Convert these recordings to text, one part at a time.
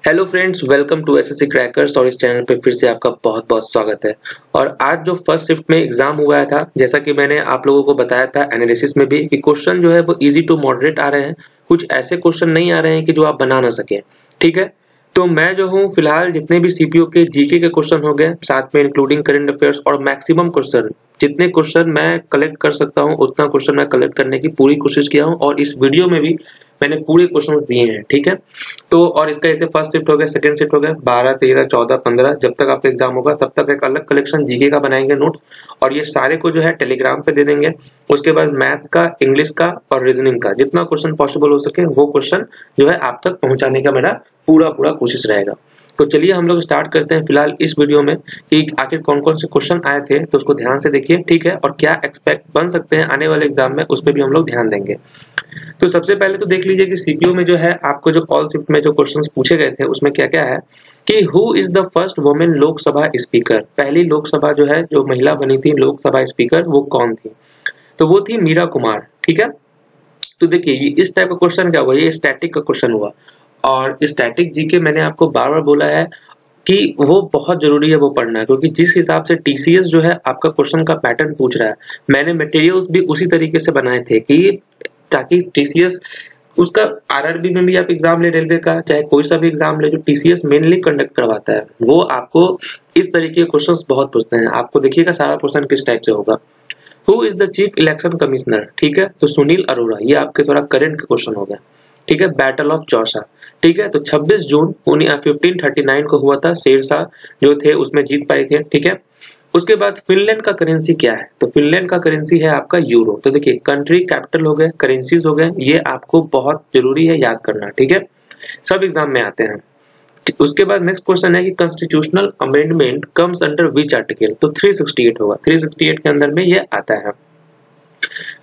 Hello friends, welcome to SSC crackers. और इस channel पे फिर से आपका बहुत बहुत स्वागत है। और आज जो फर्स्ट शिफ्ट में एग्जाम हुआ था, जैसा कि मैंने आप लोगों को बताया था एनालिसिस में भी कि क्वेश्चन जो है वो इजी टू मॉडरेट आ रहे हैं। कुछ ऐसे क्वेश्चन नहीं आ रहे हैं कि जो आप बना ना सके। ठीक है, तो मैं जो हूँ फिलहाल जितने भी सीपीयू के जीके के क्वेश्चन हो गए, साथ में इंक्लूडिंग करंट अफेयर्स और मैक्सिमम क्वेश्चन, जितने क्वेश्चन मैं कलेक्ट कर सकता हूँ उतना क्वेश्चन मैं कलेक्ट करने की पूरी कोशिश किया हूँ। और इस वीडियो में भी मैंने पूरे क्वेश्चंस दिए हैं। ठीक है, तो और इसका ऐसे फर्स्ट शिफ्ट हो गया, सेकंड शिफ्ट हो गया, 12, 13, 14, 15, जब तक आपका एग्जाम होगा तब तक एक अलग कलेक्शन जीके का बनाएंगे नोट्स, और ये सारे को जो है टेलीग्राम पे दे देंगे। उसके बाद मैथ्स का, इंग्लिश का और रीजनिंग का जितना क्वेश्चन पॉसिबल हो सके वो क्वेश्चन जो है आप तक पहुंचाने का मेरा पूरा कोशिश रहेगा। तो चलिए हम लोग स्टार्ट करते हैं फिलहाल इस वीडियो में कि आखिर कौन कौन से क्वेश्चन आए थे, तो उसको ध्यान से देखिए। ठीक है, और क्या एक्सपेक्ट बन सकते हैं आने वाले एग्जाम में, उस पर भी हम लोग ध्यान देंगे। तो सबसे पहले तो देख लीजिए कि सीपीयू में जो है आपको जो ऑल शिफ्ट में जो क्वेश्चंस पूछे गए थे उसमें क्या क्या है कि who is the first women Lok Sabha speaker. पहली लोकसभा जो है, जो महिला बनी थी लोकसभा स्पीकर, वो कौन थी? तो वो थी मीरा कुमार। ठीक है, तो देखिए ये इस टाइप का क्वेश्चन क्या हुआ, ये स्टैटिक का क्वेश्चन हुआ। और स्टैटिक जीके मैंने आपको बार बार बोला है कि वो बहुत जरूरी है वो पढ़ना, क्योंकि जिस हिसाब से टीसीएस जो है आपका क्वेश्चन का पैटर्न पूछ रहा है, मैंने मटेरियल्स भी उसी तरीके से बनाए थे कि ताकि टीसीएस उसका आरआरबी में भी आप एग्जाम ले, रेलवे का चाहे कोई सा भी एग्जाम ले, जो टीसीएस मेनली कंडक्ट करवाता है वो आपको इस तरीके के क्वेश्चंस बहुत पूछते हैं। आपको देखिएगा सारा क्वेश्चन किस टाइप से होगा। Who is the chief election commissioner? ठीक है, तो सुनील अरोड़ा, ये आपके थोड़ा करंट का क्वेश्चन हो गया। ठीक है, बैटल ऑफ चौसा। ठीक है, तो 26 जून 1539 को हुआ था, शेरशाह जो थे उसमें जीत पाए थे। ठीक है, उसके बाद फिनलैंड का करेंसी क्या है? तो फिनलैंड का करेंसी है आपका यूरो। तो देखिए कंट्री कैपिटल हो गए, करेंसीज हो गए, ये आपको बहुत जरूरी है याद करना। ठीक है, सब एग्जाम में आते हैं। उसके बाद नेक्स्ट क्वेश्चन है कि constitutional amendment comes under which article? तो 368 होगा, 368 के अंदर में ये आता है।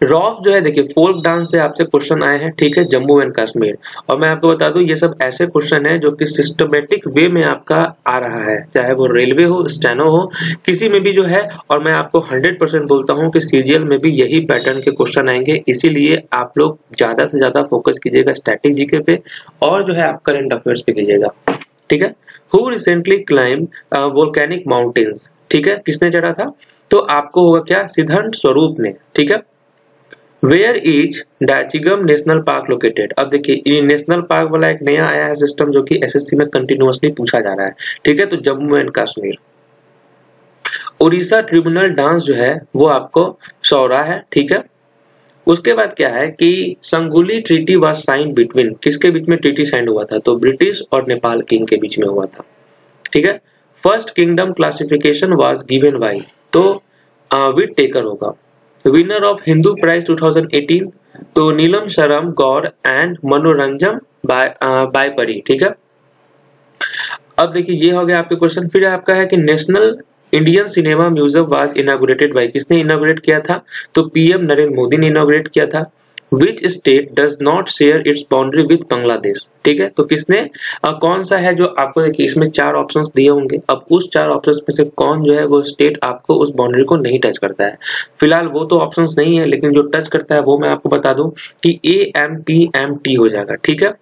रॉफ जो है, देखिए फोल्क डांस से आपसे क्वेश्चन आए हैं। ठीक है, जम्मू एंड कश्मीर। और मैं आपको बता दूं ये सब ऐसे क्वेश्चन है जो कि सिस्टमेटिक वे में आपका आ रहा है, चाहे वो रेलवे हो, स्टेनो हो, किसी में भी जो है। और मैं आपको 100% बोलता हूं कि सीजीएल में भी यही पैटर्न के क्वेश्चन आएंगे, इसीलिए आप लोग ज्यादा से ज्यादा फोकस कीजिएगा स्टैटिक जीके पे, और जो है आप करंट अफेयर्स पे कीजिएगा। ठीक है, who recently climb volcanic mountains? ठीक है, किसने चढ़ा था? तो आपको होगा क्या, सिद्धांत स्वरूप ने। ठीक है, where is Dachigam national park located? अब देखिए ये नेशनल पार्क वाला एक नया आया है सिस्टम जो कि एसएससी में कंटिन्यूअसली पूछा जा रहा है। ठीक है, तो Jammu and Kashmir. Orissa tribunal dance जो है वो आपको सौरा है। ठीक है, उसके बाद क्या है कि संगुली ट्रीटी वाज साइन बिटवीन, किसके बीच में ट्रीटी साइन हुआ था? तो ब्रिटिश और नेपाल किंग के बीच में हुआ था। ठीक है, first kingdom classification was given by, तो विट टेकर होगा। विनर ऑफ हिंदू प्राइज 2018, तो नीलम शरम गौर एंड मनोरंजन बायपरी। ठीक है, अब देखिए ये हो गया आपके क्वेश्चन। फिर आपका है कि national Indian cinema museum was inaugurated bye, किसने इनॉग्रेट किया था? तो पीएम नरेंद्र मोदी ने इनॉग्रेट किया था। Which state does not share its boundary with Bangladesh? ठीक है, तो किसने कौन सा है जो आपको, देखिए इसमें 4 ऑप्शंस दिए होंगे, अब उस 4 ऑप्शंस में से कौन जो है वो स्टेट आपको उस बाउंड्री को नहीं टच करता है? फिलहाल वो तो ऑप्शंस नहीं है, लेकिन जो टच करता है वो मैं आपको बता दूं कि AMPMT हो जाएगा। ठीक है,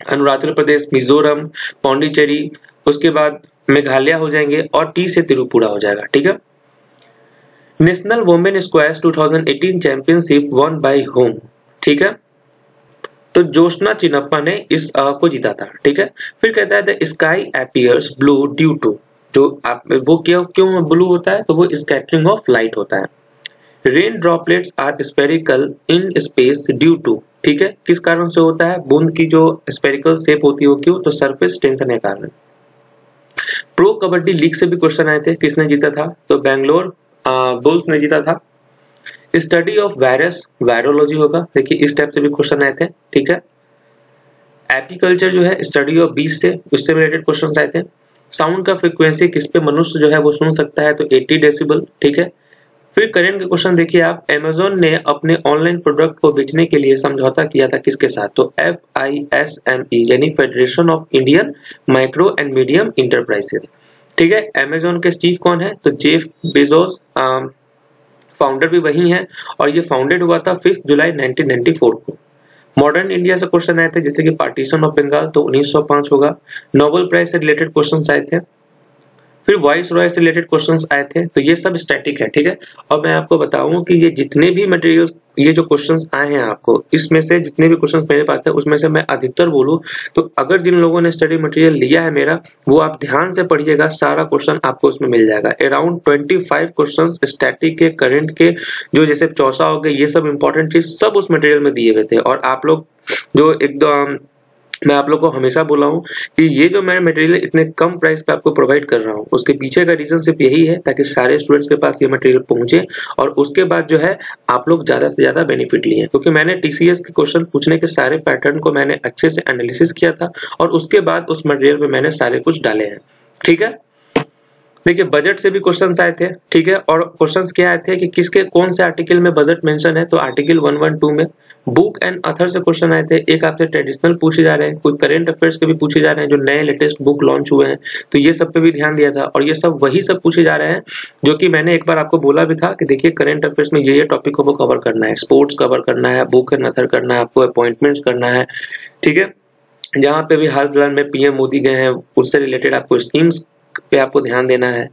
अरुणाचल प्रदेश, मिजोरम, पौंडीचेरी, उसके बाद मेघालय हो जाएंगे, और टी से त्रिपुरा हो जाएगा। ठीक है, national women squash 2018 championship one by home? ठीक है, तो जोशना चिनप्पा ने इस को जीता था। ठीक है, फिर कहता है the sky appears blue due to, जो आप वो क्यों ब्लू होता है? तो वो स्कैटरिंग ऑफ लाइट होता है। Rain droplets are spherical in space due to, ठीक है, किस कारण से होता है? बूंद की जो स्पेरिकल शेप होती है वो क्यों? तो सरफेस टेंशन के कारण। प्रो कबड्डी लीग से भी क्वेश्चन आए थे, किसने जीता था? तो बैंगलोर बुल्स ने जीता था। स्टडी ऑफ वायरस, वायरोलॉजी होगा। देखिए इस टाइप से भी क्वेश्चन आए थे। ठीक है, एपीकल्चर जो है स्टडी ऑफ बीज से, उससे रिलेटेड क्वेश्चन आए थे। साउंड का फ्रीक्वेंसी किस पे मनुष्य जो है वो सुन सकता है? तो 80 डेसिबल। ठीक है, फिर करंट के क्वेश्चन देखिए आप, अमेज़न ने अपने ऑनलाइन प्रोडक्ट को बेचने के लिए समझौता किया था किसके साथ? तो FISME यानी federation of Indian micro and medium enterprises. ठीक है, अमेज़न के चीफ कौन है? तो जेफ बेजोस, फाउंडर भी वही है, और ये फाउंडेड हुआ था 5 जुलाई 1994 को। मॉडर्न इंडिया से क्वेश्चन आए थे, जैसे कि पार्टीशन ऑफ बंगाल, तो 1905 होगा। नोबेल प्राइज से रिलेटेड क्वेश्चंस आए थे। फिर वॉइस रॉय से रिलेटेड क्वेश्चंस आए थे, तो ये सब स्टैटिक है, ठीक है। और मैं आपको बताऊं कि ये जितने भी मटेरियल्स, ये जो क्वेश्चंस आए हैं आपको, इसमें से जितने भी क्वेश्चंस मेरे पास है उसमें से मैं अधिकतर बोलूं तो अगर जिन लोगों ने स्टडी मटेरियल लिया है मेरा, वो आप ध्यान से पढ़िएगा, सारा क्वेश्चन आपको उसमें मिल जाएगा। अराउंड 25 क्वेश्चंस स्टैटिक के, करंट के, जो जैसे चौसा हो गए, ये सब इंपॉर्टेंट चीज सब उस मटेरियल में दिए हुए थे। और आप लोग जो एकदम, मैं आप लोग को हमेशा बोला हूं कि ये जो मैं मटेरियल इतने कम प्राइस पे आपको प्रोवाइड कर रहा हूं, उसके पीछे का रीजन सिर्फ यही है ताकि सारे स्टूडेंट्स के पास ये मटेरियल पहुंचे और उसके बाद जो है आप लोग ज्यादा से ज्यादा बेनिफिट लिए। क्योंकि मैंने टीसीएस के क्वेश्चन पूछने के सारे पैटर्न को मैंने अच्छे से एनालिसिस किया था और उसके बाद उस मटेरियल में मैंने सारे कुछ डाले हैं, ठीक है। देखिए बजट से भी क्वेश्चंस आए थे, ठीक है। और क्वेश्चंस क्या आए थे कि किसके कौन से आर्टिकल में बजट मेंशन है, तो आर्टिकल 112 में। बुक एंड ऑथर से क्वेश्चन आए थे, एक आपसे ट्रेडिशनल पूछे जा रहे हैं, कोई करंट अफेयर्स के भी पूछे जा रहे हैं जो नए लेटेस्ट बुक लॉन्च हुए हैं, तो ये सब पे भी ध्यान दिया था। और ये सब वही सब पूछे जा रहे हैं जो कि मैंने एक बार आपको बोला भी था कि देखिए करंट अफेयर्स में ये टॉपिक को कवर करना है, स्पोर्ट्स कवर करना है, बुक एंड ऑथर करना है, आपको अपॉइंटमेंट्स करना है, ठीक है। जहां पे भी हाल फिलहाल में पीएम मोदी गए हैं उससे रिलेटेड आपको स्कीम्स पे आपको ध्यान देना है।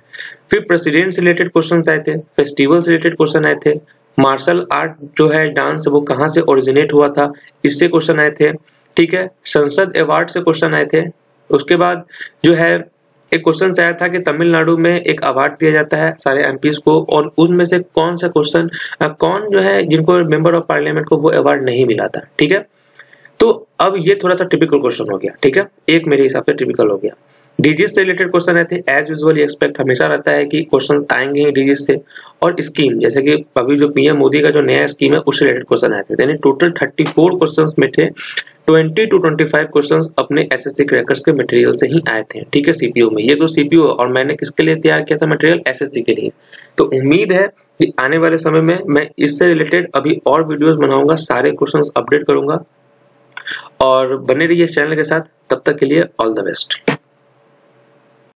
फिर प्रेसिडेंट से रिलेटेड क्वेश्चंस आए थे, फेस्टिवल से रिलेटेड क्वेश्चन आए थे, मार्शल आर्ट जो है डांस वो कहाँ से ओरिजिनेट हुआ था, इससे क्वेश्चन आए थे, ठीक है। संसद अवार्ड से क्वेश्चन आए थे। उसके बाद जो है एक क्वेश्चन आया था कि तमिलनाडु में एक अवार्ड दिया जाता है सारे एमपीज को, और उनमें से कौन सा क्वेश्चन, कौन जो है जिनको मेंबर ऑफ पार्लियामेंट को वो अवार्ड नहीं मिला था, ठीक है। तो अब ये थोड़ा सा टिपिकल क्वेश्चन हो गया, ठीक है, एक मेरे हिसाब से टिपिकल हो गया। डिजिट से रिलेटेड क्वेश्चन आए थे, एज यूजुअल एक्सपेक्ट हमेशा रहता है कि क्वेश्चंस आएंगे ही डिजिट से। और स्कीम, जैसे कि अभी जो पीएम मोदी का जो नया स्कीम है उससे रिलेटेड क्वेश्चन आए थे। यानी टोटल 34 क्वेश्चंस में थे, 20 to 25 क्वेश्चंस अपने एसएससी क्रैकर्स के मटेरियल से ही आए थे, ठीक है, सीपीयू में। ये तो सीपीयू, और मैंने किसके लिए तैयार किया था मटेरियल, एसएससी के लिए। तो उम्मीद है कि आने वाले समय में मैं इससे रिलेटेड अभी और वीडियोस बनाऊंगा, सारे क्वेश्चंस अपडेट करूंगा। और बने रहिए इस चैनल के साथ, तब तक के लिए ऑल द बेस्ट।